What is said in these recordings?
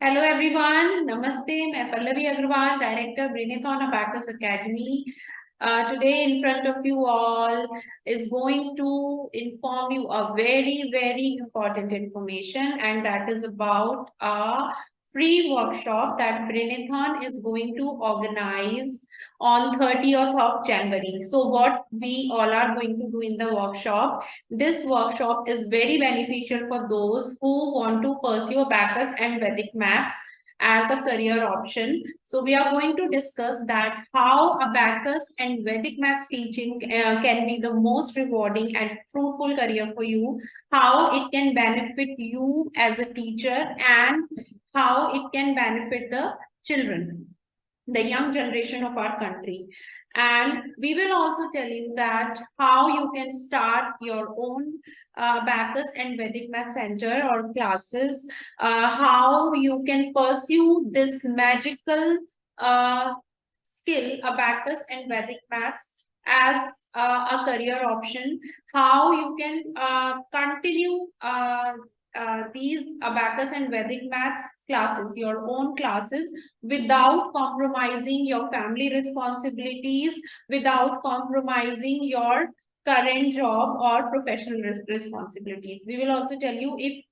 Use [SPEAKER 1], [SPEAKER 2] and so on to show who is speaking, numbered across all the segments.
[SPEAKER 1] Hello everyone, Namaste. मैं Pallavee Agarwal, Director Brinithon Abacus Academy. Today in front of you all is going to inform you a very important information, and that is about a free workshop that Brinithon is going to organize on 30th of January. So what we all are going to do in the workshop, this workshop is very beneficial for those who want to pursue Abacus and Vedic Maths as a career option. So we are going to discuss that how Abacus and Vedic Maths teaching can be the most rewarding and fruitful career for you, how it can benefit you as a teacher, and how it can benefit the children, the young generation of our country. And we will also tell you that how you can start your own Abacus and Vedic Math Center or classes, how you can pursue this magical skill, Abacus and Vedic Maths, as a career option, how you can continue these Abacus and Vedic Maths classes, your own classes, without compromising your family responsibilities, without compromising your current job or professional responsibilities. We will also tell you if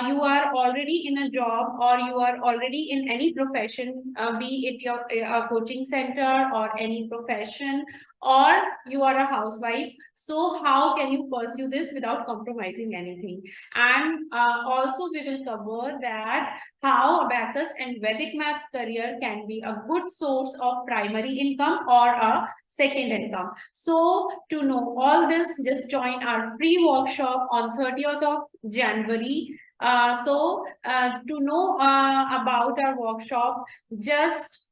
[SPEAKER 1] you are already in a job or you are already in any profession, be it your coaching center or any profession, or you are a housewife. So how can you pursue this without compromising anything? And also we will cover that how Abacus and Vedic Maths career can be a good source of primary income or a second income. So to know all this, just join our free workshop on 30th of January. To know about our workshop, just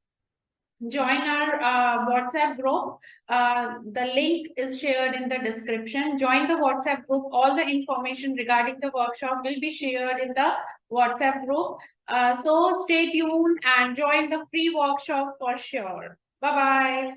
[SPEAKER 1] join our WhatsApp group. The link is shared in the description. Join the WhatsApp group. All the information regarding the workshop will be shared in the WhatsApp group. So stay tuned and join the free workshop for sure. Bye-bye.